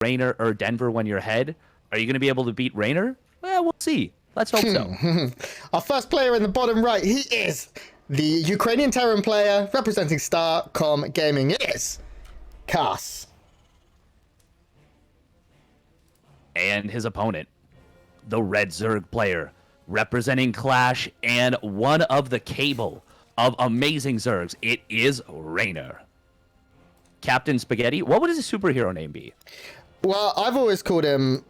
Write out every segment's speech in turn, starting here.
Reynor or Denver when you're ahead. Are you going to be able to beat Reynor? Well, we'll see. Let's hope so. Our first player in the bottom right, he is the Ukrainian Terran player representing StarCom Gaming. It is Cass. And his opponent, the Red Zerg player, representing Clash and one of the cable of amazing Zergs. It is Reynor. Captain Spaghetti. What would his superhero name be? Well, I've always called him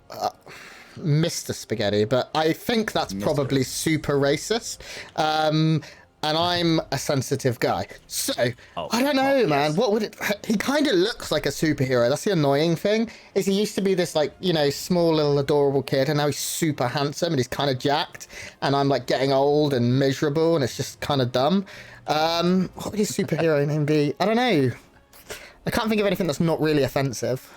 Mr. Spaghetti, but I think that's probably super racist. And I'm a sensitive guy. So, I don't know, man. Yes. What would it... He kind of looks like a superhero. That's the annoying thing, is he used to be this, like, you know, small little adorable kid, and now he's super handsome, and he's kind of jacked, and I'm, like, getting old and miserable, and it's just kind of dumb. What would his superhero name be? I don't know. I can't think of anything that's not really offensive.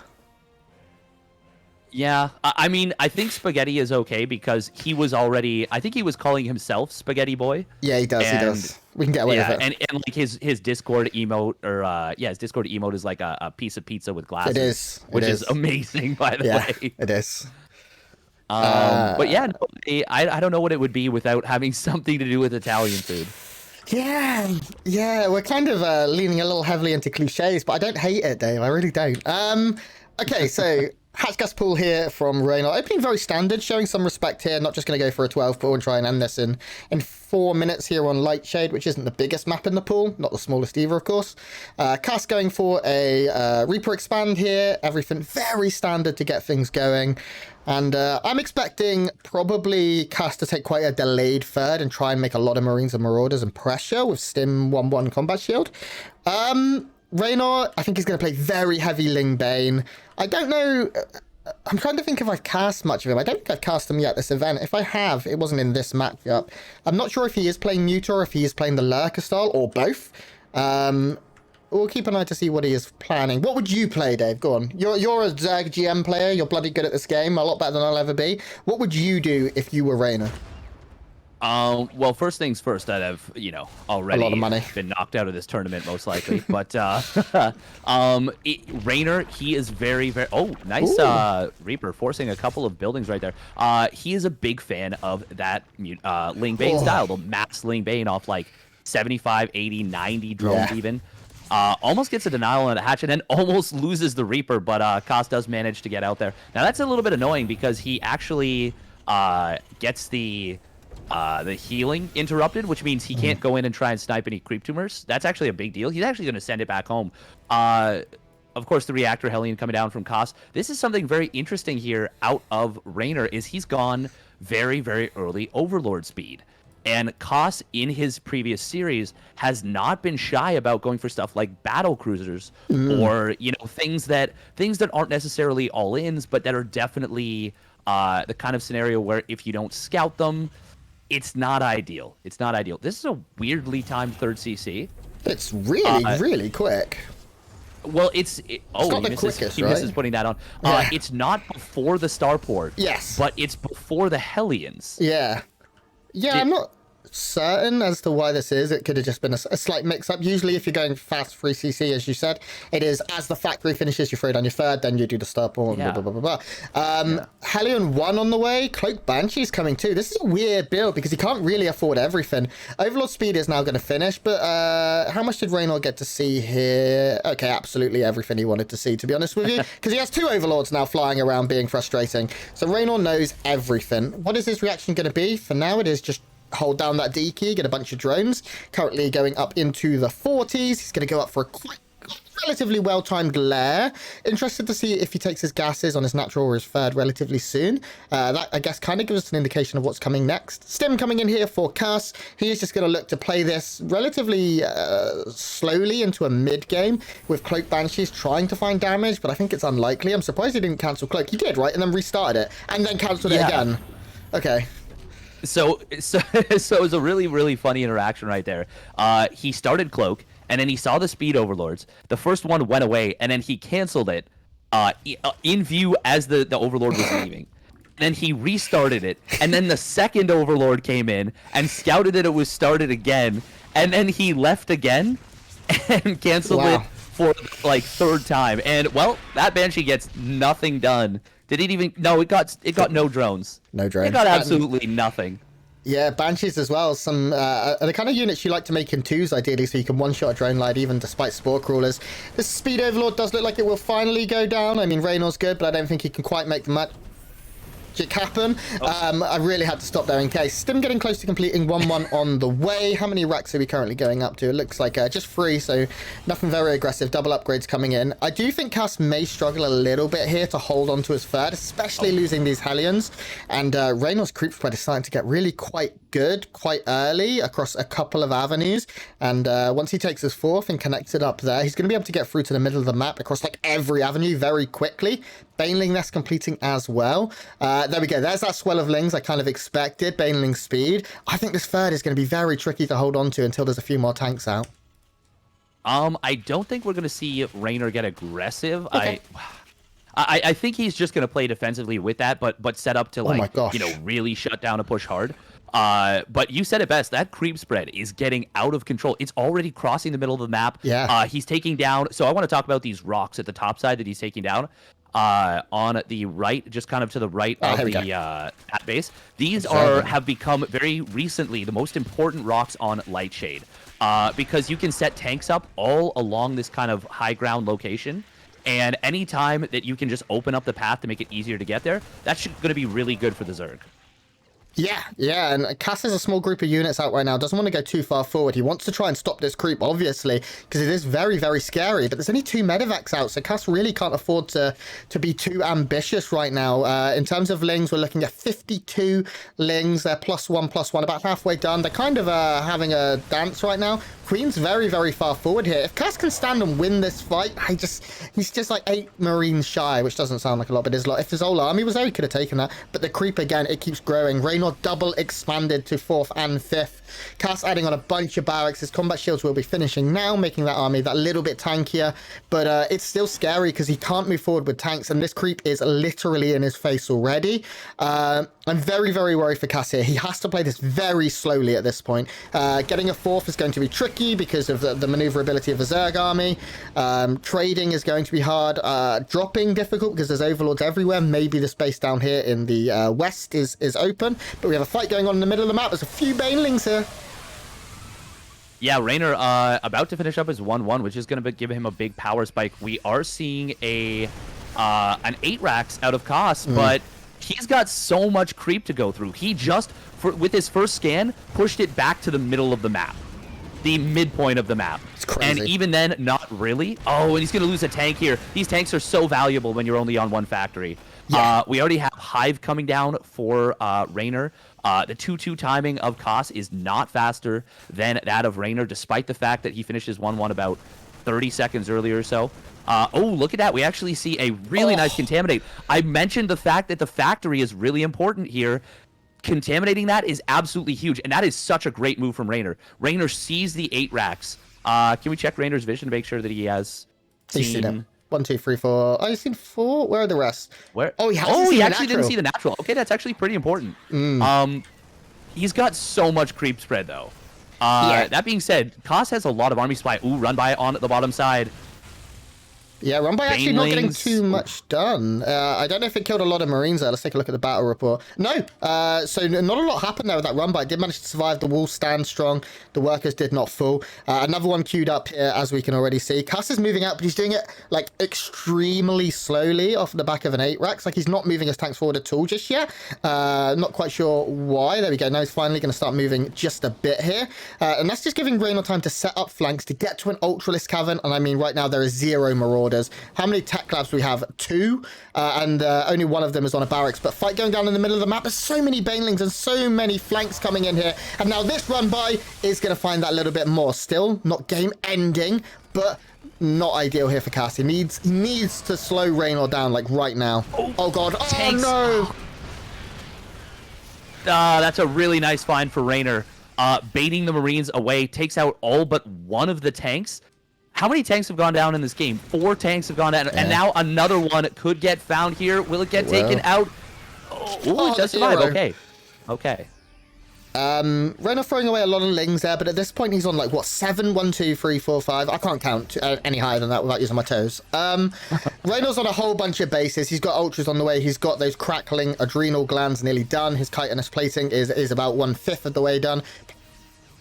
Yeah, I mean, I think Spaghetti is okay because he was already... I think he was calling himself Spaghetti Boy. Yeah, he does, he does. We can get away with it. And like his Discord emote, or his Discord emote is like a piece of pizza with glasses. It is. Which is amazing, by the way. It is. But yeah, no, I don't know what it would be without having something to do with Italian food. Yeah, we're kind of leaning a little heavily into cliches, but I don't hate it, Dave. I really don't. Okay, so... Hatchgas pool here from Reynor. Opening very standard, showing some respect here. Not just going to go for a 12 pool and try and end this in 4 minutes here on Lightshade, which isn't the biggest map in the pool. Not the smallest either, of course. Cass going for a Reaper expand here. Everything very standard to get things going. And I'm expecting probably Cass to take quite a delayed third and try and make a lot of Marines and Marauders and pressure with Stim 1-1 combat shield. Reynor, I think he's going to play very heavy Ling Bane. I don't know. I'm trying to think if I've cast much of him. I don't think I've cast him yet this event. If I have, it wasn't in this matchup. I'm not sure if he is playing Muta or if he is playing the Lurker style or both. We'll keep an eye to see what he is planning. What would you play, Dave? Go on. You're a Zerg GM player. You're bloody good at this game. A lot better than I'll ever be. What would you do if you were Reynor? Well, first things first, I'd have, already a lot of money. Been knocked out of this tournament, most likely. But, Reynor, he is very, very... Oh, nice, Reaper, forcing a couple of buildings right there. He is a big fan of that Ling Bane style, the max Ling Bane off, like, 75, 80, 90 drones even. Almost gets a denial on a hatch and then almost loses the Reaper, but Koss does manage to get out there. Now, that's a little bit annoying because he actually gets the healing interrupted, which means he can't go in and try and snipe any creep tumors. That's actually a big deal. He's actually going to send it back home. Of course, the Reactor Hellion coming down from Koss. This is something very interesting here out of Reynor is he's gone very, very early Overlord speed. And Koss, in his previous series, has not been shy about going for stuff like battle cruisers or, things that aren't necessarily all-ins, but that are definitely the kind of scenario where if you don't scout them, it's not ideal. It's not ideal. This is a weirdly timed third CC. It's really, really quick. Well, it's not the quickest, he misses putting that on. It's not before the starport. Yes. But it's before the Hellions. Yeah. I'm not certain as to why this is. It could have just been a slight mix-up. Usually, if you're going fast 3cc, as you said, it is as the factory finishes, you throw down your third, then you do the starport, blah, blah, blah, blah. Hellion 1 on the way. Cloak Banshee's coming too. This is a weird build because he can't really afford everything. Overlord speed is now going to finish, but how much did Reynor get to see here? Okay, absolutely everything he wanted to see, to be honest with you, because he has 2 Overlords now flying around being frustrating. So Reynor knows everything. What is his reaction going to be? For now, it is just hold down that D key, get a bunch of drones. Currently going up into the 40s. He's going to go up for a quite relatively well-timed glare. Interested to see if he takes his gases on his natural or his third relatively soon. That, I guess, kind of gives us an indication of what's coming next. Stim coming in here for Cass. He is just going to look to play this relatively slowly into a mid-game with Cloak Banshees trying to find damage, but I think it's unlikely. I'm surprised he didn't cancel Cloak. He did, right? And then restarted it. And then cancelled it again. Okay. So it was a really, really funny interaction right there. He started Cloak, and then he saw the Speed Overlords. The first one went away, and then he canceled it in view as the Overlord was leaving. Then he restarted it, and then the second Overlord came in and scouted that it was started again, and then he left again and canceled it for like third time, and well, that Banshee gets nothing done. Did it even? No, it got no drones. No drones. It got absolutely nothing. Yeah, Banshees as well. Some the kind of units you like to make in twos, ideally, so you can one-shot a drone light even despite Spore Crawlers. The Speed Overlord does look like it will finally go down. I mean, Reynor's good, but I don't think he can quite make the magic happen. I really had to stop there in case. Stim getting close to completing 1-1 on the way. How many racks are we currently going up to? It looks like just 3, so nothing very aggressive. Double upgrades coming in. I do think Cass may struggle a little bit here to hold on to his third, especially losing these Hellions. And Reynor's creep spread is starting to get really quite good quite early across a couple of avenues. And once he takes his fourth and connects it up there, he's going to be able to get through to the middle of the map across like every avenue very quickly. Baneling that's completing as well. There we go. There's that swell of Lings I kind of expected. Baneling speed. I think this third is going to be very tricky to hold on to until there's a few more tanks out. I don't think we're going to see Reynor get aggressive. Okay. I think he's just going to play defensively with that, but set up to, like, really shut down and push hard. But you said it best. That creep spread is getting out of control. It's already crossing the middle of the map. Yeah. He's taking down. So I want to talk about these rocks at the top side that he's taking down. On the right, just kind of to the right of the at base. These have become very recently the most important rocks on Lightshade, because you can set tanks up all along this kind of high ground location, and any time that you can just open up the path to make it easier to get there, that's going to be really good for the Zerg. Yeah, and Cass has a small group of units out right now. Doesn't want to go too far forward. He wants to try and stop this creep, obviously, because it is very, very scary. But there's only 2 medevacs out, so Cass really can't afford to be too ambitious right now. In terms of Lings, we're looking at 52 Lings. They're +1/+1, about halfway done. They're kind of having a dance right now. Queen's very, very far forward here. If Cass can stand and win this fight, he's just like 8 Marines shy, which doesn't sound like a lot, but is a lot. If his whole army was there, he could have taken that. But the creep, again, it keeps growing. Reynor double expanded to 4th and 5th. Cass adding on a bunch of barracks. His combat shields will be finishing now, making that army that little bit tankier. But it's still scary because he can't move forward with tanks, and this creep is literally in his face already. I'm very, very worried for Cass here. He has to play this very slowly at this point. Getting a 4th is going to be tricky because of the maneuverability of the Zerg army. Trading is going to be hard. Dropping difficult because there's overlords everywhere. Maybe the space down here in the west is open. But we have a fight going on in the middle of the map. There's a few banelings here. Yeah, Reynor about to finish up his 1-1, which is going to give him a big power spike. We are seeing an 8 racks out of Cass, but he's got so much creep to go through. He just, with his first scan, pushed it back to the middle of the map. The midpoint of the map. It's crazy. And even then, not really. Oh, and he's going to lose a tank here. These tanks are so valuable when you're only on 1 factory. Yeah. We already have Hive coming down for Reynor. The 2-2 timing of Cass is not faster than that of Reynor, despite the fact that he finishes 1-1 about 30 seconds earlier or so. Oh, look at that. We actually see a really nice Contaminate. I mentioned the fact that the factory is really important here. Contaminating that is absolutely huge, and that is such a great move from Reynor. Reynor sees the 8 racks. Can we check Reynor's vision to make sure that he has seen him? 1, 2, 3, 4. Oh, he's seen 4. Where are the rest? Where? Oh, he actually didn't see the natural. Okay, that's actually pretty important. He's got so much creep spread though. That being said, Cass has a lot of army supply. Ooh, run by on the bottom side. Yeah, run by actually not getting too much done. I don't know if it killed a lot of Marines there. Let's take a look at the battle report. No, so not a lot happened there with that run by. It did manage to survive. The walls stand strong. The workers did not fall. Another one queued up here, as we can already see. Cass is moving out, but he's doing it like extremely slowly off the back of an 8 racks. Like he's not moving his tanks forward at all just yet. Not quite sure why. There we go. Now he's finally going to start moving just a bit here. And that's just giving Reynor time to set up flanks to get to an Ultralisk cavern. And I mean, right now there is 0 Marauders. How many tech labs do we have? 2, and only one of them is on a barracks. But fight going down in the middle of the map. There's so many banelings and so many flanks coming in here. And now this run by is going to find that little bit more. Still not game ending, but not ideal here for Cass. He needs to slow Reynor down like right now. Oh god. Oh tanks. No. That's a really nice find for Reynor. Baiting the Marines away, takes out all but one of the tanks. How many tanks have gone down in this game? 4 tanks have gone down, and now another one could get found here. Will it get taken out? Oh, it does survive. Okay. Reynor throwing away a lot of lings there, but at this point he's on like what 7, 1, 2, 3, 4, 5. I can't count any higher than that without using my toes. Reynor's on a whole bunch of bases. He's got ultras on the way. He's got those crackling adrenal glands nearly done. His chitinous plating is about 1/5 of the way done.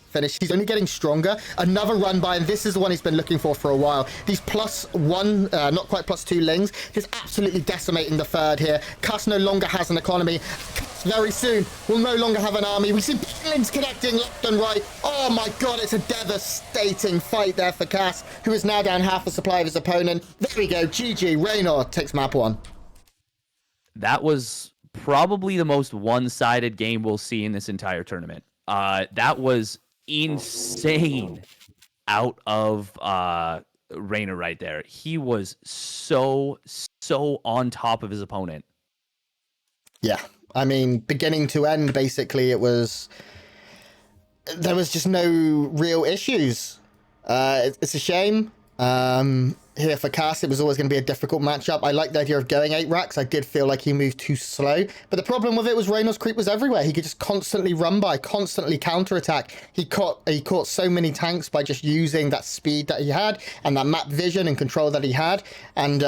Finish. He's only getting stronger. Another run by, and this is the one he's been looking for a while. These +1, not quite +2 lings. He's absolutely decimating the third here. Cuss no longer has an economy. Very soon, we'll no longer have an army. We see lings connecting left and right. Oh my god, it's a devastating fight there for Cass, who is now down half the supply of his opponent. There we go. GG. Reynor takes map 1. That was probably the most one-sided game we'll see in this entire tournament. That was insane out of Reynor right there. He was so on top of his opponent. Yeah, I mean, beginning to end, basically, there was just no real issues. It's a shame. Here for Cass, it was always going to be a difficult matchup. I like the idea of going 8 racks. I did feel like he moved too slow. But the problem with it was Reynor's creep was everywhere. He could just constantly run by, constantly counterattack. He caught so many tanks by just using that speed that he had and that map vision and control that he had. And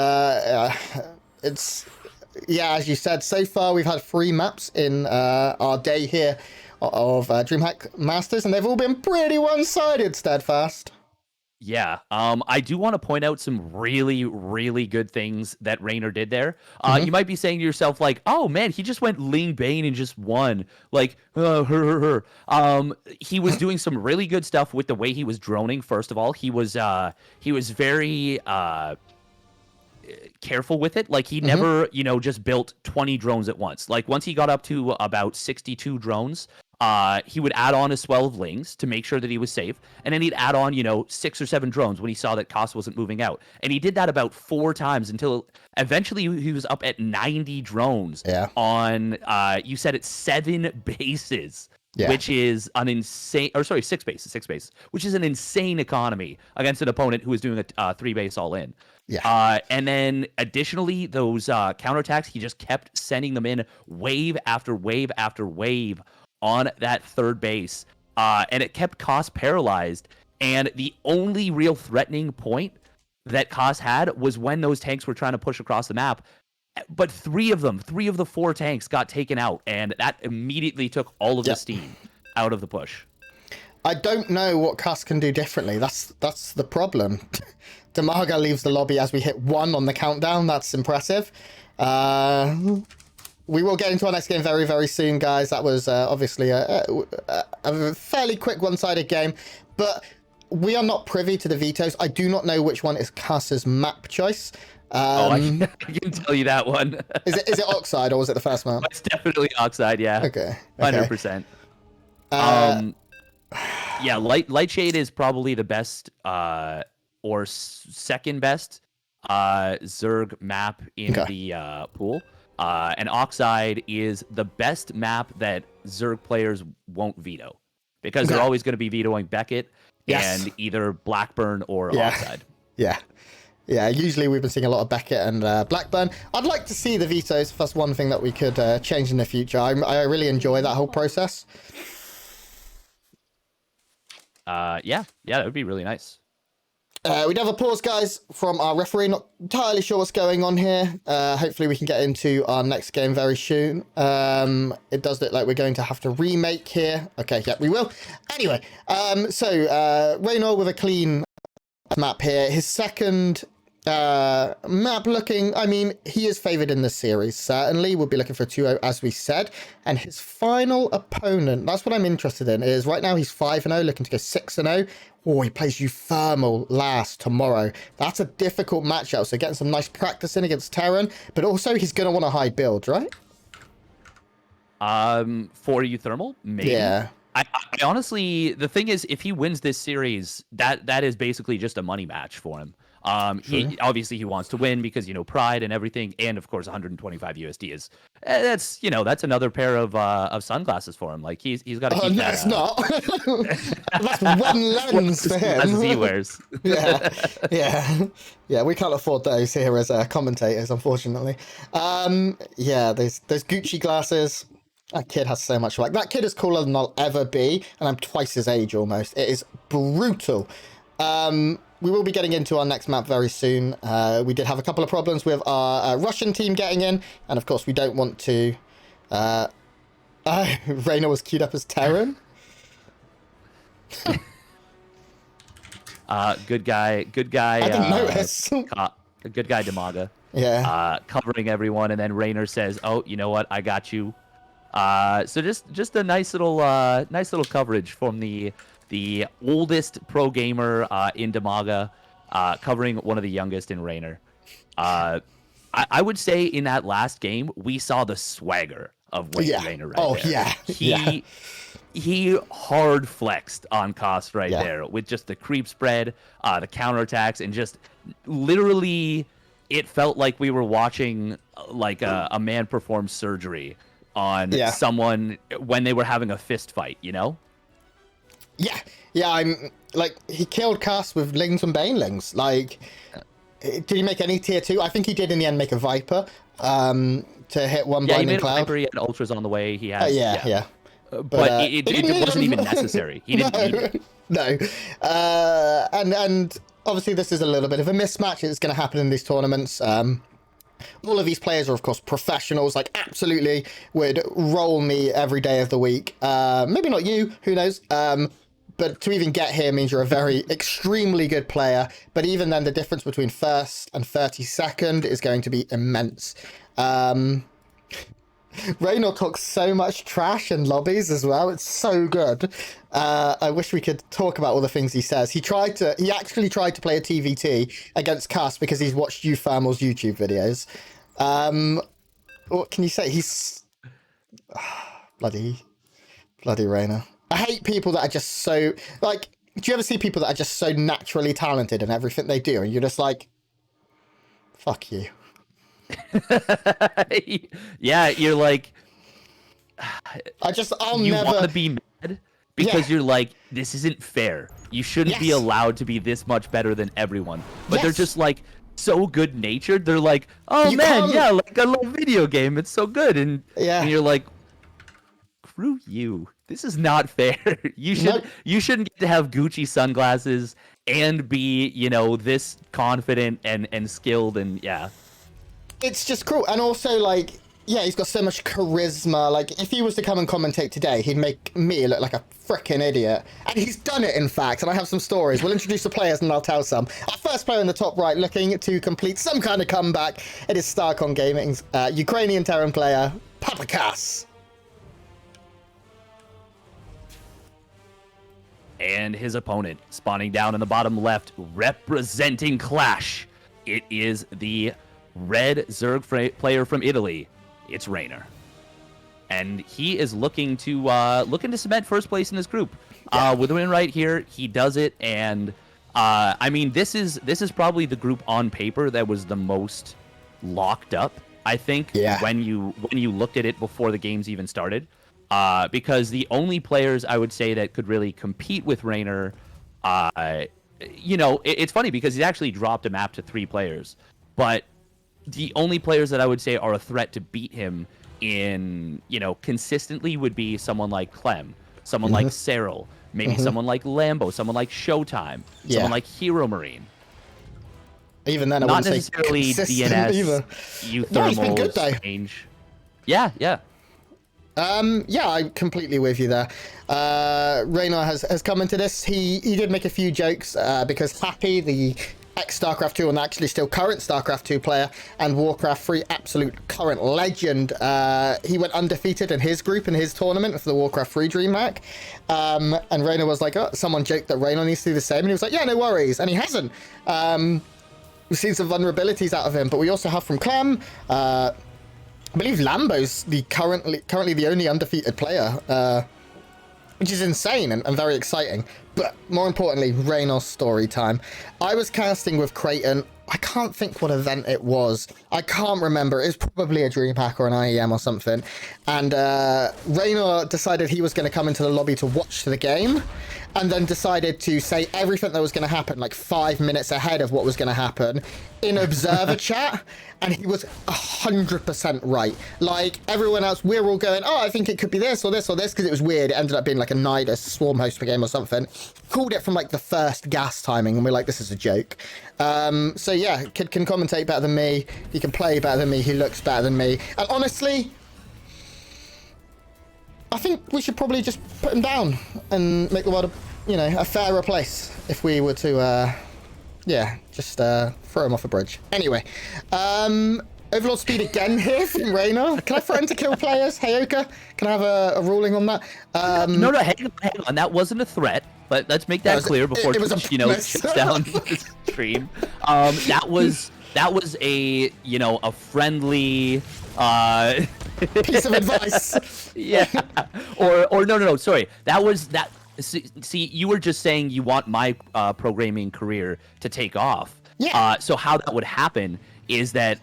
it's, yeah, as you said, so far we've had 3 maps in our day here of DreamHack Masters, and they've all been pretty one-sided, Steadfast. Yeah, I do want to point out some really, really good things that Reynor did there. You might be saying to yourself, like, oh man, he just went Ling Bane and just won. Like, he was doing some really good stuff with the way he was droning. First of all, he was very careful with it. Like, he never, just built 20 drones at once. Like, once he got up to about 62 drones, he would add on a swell of lings to make sure that he was safe, and then he'd add on, 6 or 7 drones when he saw that cost wasn't moving out. And he did that about 4 times until eventually he was up at 90 drones on, you said it's 7 bases. Yeah. Which is an insane, 6 bases, which is an insane economy against an opponent who was doing a 3 base all in. Yeah. And then additionally, those counterattacks, he just kept sending them in wave after wave after wave on that 3rd base. And it kept Koss paralyzed. And the only real threatening point that Koss had was when those tanks were trying to push across the map. But 3 of the 4 tanks got taken out, and that immediately took all of the steam out of the push. I don't know what Cass can do differently. That's the problem. Demaga leaves the lobby as we hit 1 on the countdown. That's impressive. We will get into our next game very, very soon, guys. That was obviously a fairly quick one-sided game, but we are not privy to the vetoes. I do not know which one is Cass's map choice. I can tell you that one. Is it Oxide or was it the first map? It's definitely Oxide, yeah. Okay. 100%. Yeah, Lightshade is probably the best or second best Zerg map in the pool. And Oxide is the best map that Zerg players won't veto, because they're always going to be vetoing Beckett and either Blackburn or Oxide. Yeah, usually we've been seeing a lot of Beckett and Blackburn. I'd like to see the vetoes if that's one thing that we could change in the future. I really enjoy that whole process. Yeah, that would be really nice. We'd have a pause, guys, from our referee. Not entirely sure what's going on here. Hopefully we can get into our next game very soon. It does look like we're going to have to remake here. Okay, yeah, we will. Anyway, so Reynor with a clean map here. His second map looking, I mean, he is favoured in this series, certainly. We'll be looking for a 2-0, as we said. And his final opponent, that's what I'm interested in, is right now he's 5-0, looking to go 6-0. Oh, he plays Euthermal last tomorrow. That's a difficult matchup, so getting some nice practice in against Terran, but also he's going to want a high build, right? For Euthermal, maybe. Yeah. I honestly, the thing is, if he wins this series, that is basically just a money match for him. He obviously he wants to win because, pride and everything, and of course 125 USD is that's another pair of sunglasses for him. Like he's got to keep that. That's not. That's one lens for him. As he wears. Yeah. We can't afford those here as commentators, unfortunately. Those Gucci glasses. That kid has so much like that kid is cooler than I'll ever be, and I'm twice his age almost. It is brutal. We will be getting into our next map very soon. We did have a couple of problems with our Russian team getting in, and of course we don't want to. Reynor was queued up as Terran. Good guy. I didn't notice. Good guy, Demaga. Yeah. Covering everyone, and then Reynor says, "Oh, you know what? I got you." So just a nice little coverage from the oldest pro gamer in Demaga, covering one of the youngest in Reynor. I would say in that last game we saw the swagger of Reynor right there. He hard flexed on cost right there with just the creep spread, the counterattacks, and just literally it felt like we were watching like a man perform surgery on someone when they were having a fist fight, you know? Yeah, I'm like, he killed Cass with Lings and Banelings. Like, did he make any tier 2? I think he did in the end make a Viper to hit one Blinding Cloud. Viper, he had Ultras on the way. He has, But it wasn't even necessary. He didn't need it. No. And obviously this is a little bit of a mismatch. It's going to happen in these tournaments. All of these players are, of course, professionals, like absolutely would roll me every day of the week. Maybe not you, who knows? But to even get here means you're a very extremely good player. But even then, the difference between first and 32nd is going to be immense. Reynor talks so much trash in lobbies as well. It's so good. I wish we could talk about all the things he says. He actually tried to play a TVT against Cass because he's watched Thermal's YouTube videos. What can you say? He's bloody Reynor. I hate people that are just so like. Do you ever see people that are just so naturally talented in everything they do, and you're just like, fuck you. Yeah, you're like, I'll you never want to be mad because you're like, this isn't fair. You shouldn't be allowed to be this much better than everyone. But they're just like so good natured. They're like, oh You man, can't- yeah, like a little video game. It's so good, and you're like, screw you. This is not fair. You shouldn't get to have Gucci sunglasses and be, you know, this confident and skilled and It's just cruel. And also, like, he's got so much charisma. Like, if he was to come and commentate today, he'd make me look like a freaking idiot. And he's done it, in fact. And I have some stories. We'll introduce the players and I'll tell some. Our first player in the top right, looking to complete some kind of comeback. It is StarCon Gaming's Ukrainian Terran player, Papakas. And his opponent, spawning down in the bottom left, representing Clash. It is the red Zerg player from Italy. It's Reynor, and he is looking to cement first place in this group. With the win right here, he does it, and I mean, this is probably the group on paper that was the most locked up. I think when you looked at it before the games even started, because the only players I would say that could really compete with Reynor, you know, it's funny because he's actually dropped a map to 3 players, but the only players that I would say are a threat to beat him in, you know, consistently would be someone like Clem, someone like Cyril, maybe someone like Lambo, someone like Showtime, someone like Hero Marine. Even then, I not wouldn't say necessarily DNS, either. Thermal, he's been good, though. Strange. Yeah. I'm completely with you there. Reynor has come into this. He did make a few jokes because Happy, the ex-StarCraft 2 and actually still current StarCraft 2 player, and Warcraft 3 absolute current legend, he went undefeated in his group in his tournament for the Warcraft 3 DreamHack. And Reynor was like, oh, someone joked that Reynor needs to do the same, and he was like, yeah, no worries, and he hasn't. We've seen some vulnerabilities out of him, but we also have from Clem, I believe Lambo's currently the only undefeated player, which is insane and very exciting. But more importantly, Reynor's story time. I was casting with Creighton. I can't think what event it was. I can't remember. It was probably a DreamHack or an IEM or something. And Reynor decided he was going to come into the lobby to watch the game, and then decided to say everything that was going to happen like 5 minutes ahead of what was going to happen in observer chat. And he was 100% right. Like, everyone else, we're all going, oh, I think it could be this or this or this, because it was weird. It ended up being like a swarm host per game or something. Called it from like the first gas timing, and we're like, this is a joke. So yeah, kid can commentate better than me. He can play better than me. He looks better than me. And honestly, I think we should probably just put him down and make the world a fairer place if we were to yeah, just throw him off a bridge. Anyway, overlord speed again here from Reynor. Can I threaten to kill players? Heyoka, can I have a ruling on that? No, hang on. That wasn't a threat, but let's make that clear before Twitch, shuts down the stream. That was a a friendly piece of advice. Yeah. Or no, sorry. That was that. See, you were just saying you want my programming career to take off. Yeah. So how that would happen is that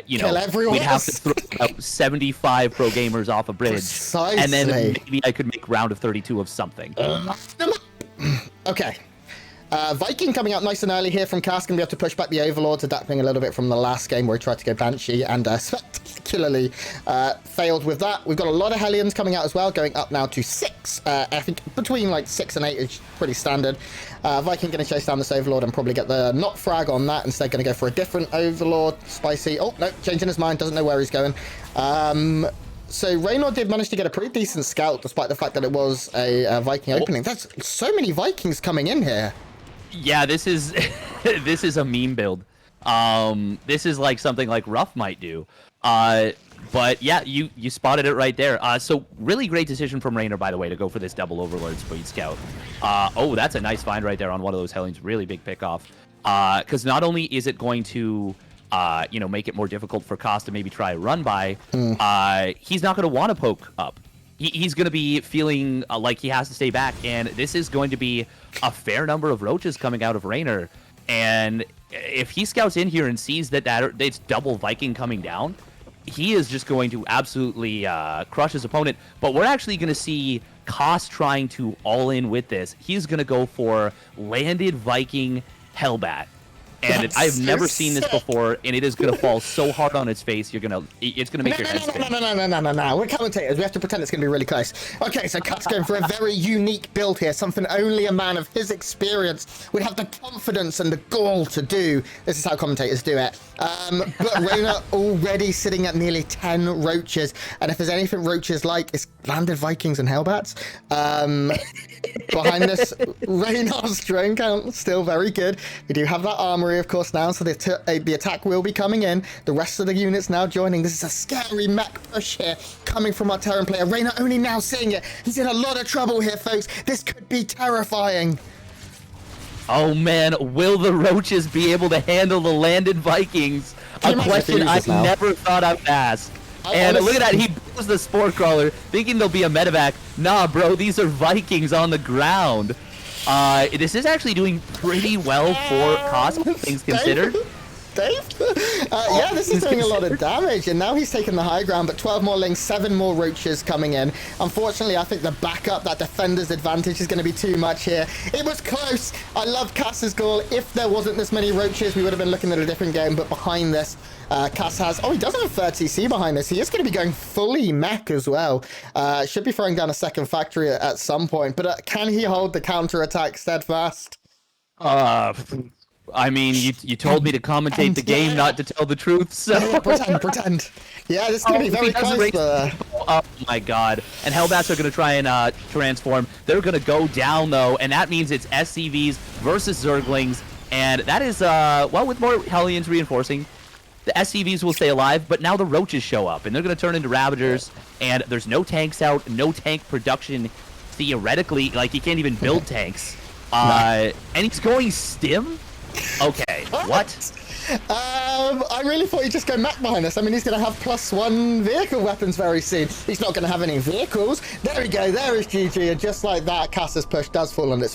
kill we'd have to throw out 75 pro gamers off a bridge. Precisely. And then maybe I could make round of 32 of something. Okay. Viking coming out nice and early here from Cass. Going to be able to push back the Overlords, adapting a little bit from the last game where he tried to go Banshee and spectacularly failed with that. We've got a lot of Hellions coming out as well, going up now to 6. I think between like 6 and 8 is pretty standard. Viking going to chase down this Overlord and probably get the not frag on that. Instead going to go for a different Overlord. Spicy. Oh, no, changing his mind. Doesn't know where he's going. So Reynor did manage to get a pretty decent scout, despite the fact that it was a Viking opening. There's so many Vikings coming in here. Yeah, this is this is a meme build. This is like something like Ruff might do. But yeah, you spotted it right there. So really great decision from Reynor, by the way, to go for this double Overlord Speed Scout. Oh, that's a nice find right there on one of those Hellions. Really big pick off. Because not only is it going to make it more difficult for Koss to maybe try a run by, he's not going to want to poke up. He's going to be feeling like he has to stay back, and this is going to be a fair number of roaches coming out of Reynor. And if he scouts in here and sees that it's double Viking coming down, he is just going to absolutely crush his opponent. But we're actually going to see Koss trying to all in with this. He's going to go for landed Viking Hellbat. And I've never seen this before, and it is going to fall so hard on its face, it's going to make your head spin. No. We're commentators. We have to pretend it's going to be really close. Okay, so Koss going for a very unique build here, something only a man of his experience would have the confidence and the gall to do. This is how commentators do it. But Reynor already sitting at nearly 10 roaches, and if there's anything roaches like, it's landed Vikings and Hellbats. Behind this, Reynor's drone count still very good. We do have that armory, of course, now, so the attack will be coming in. The rest of the units now joining. This is a scary mech push here coming from our Terran player. Reynor only now seeing it. He's in a lot of trouble here, folks. This could be terrifying. Oh man, will the roaches be able to handle the landed Vikings? A question I never thought I'd ask. And look at that, he blows the Spore Crawler, thinking there'll be a medevac. Nah, bro, these are Vikings on the ground. This is actually doing pretty well for Koss, things considered. Dave? Yeah, this is doing a lot of damage, and now he's taking the high ground, but 12 more lings, 7 more roaches coming in. Unfortunately, I think the backup, that defender's advantage is going to be too much here. It was close. I love Kass's goal. If there wasn't this many roaches, we would have been looking at a different game, but behind this, Kass has... Oh, he does have a third CC behind this. He is going to be going fully mech as well. Should be throwing down a second factory at some point, but can he hold the counter-attack steadfast? I mean, you told me to commentate the game, not to tell the truth, so... Yeah, pretend. Yeah, this is going to be very close, but... Oh my god. And Hellbats are going to try and transform. They're going to go down, though, and that means it's SCVs versus Zerglings, and that is, well, with more Hellions reinforcing, the SCVs will stay alive, but now the Roaches show up, and they're going to turn into Ravagers, and there's no tanks out, no tank production, theoretically. Like, he can't even build tanks. And he's going Stim? Okay, what? I really thought he'd just go mech behind us. I mean, he's going to have +1 vehicle weapons very soon. He's not going to have any vehicles. There we go. There is GG. And just like that, Kass's push does fall on its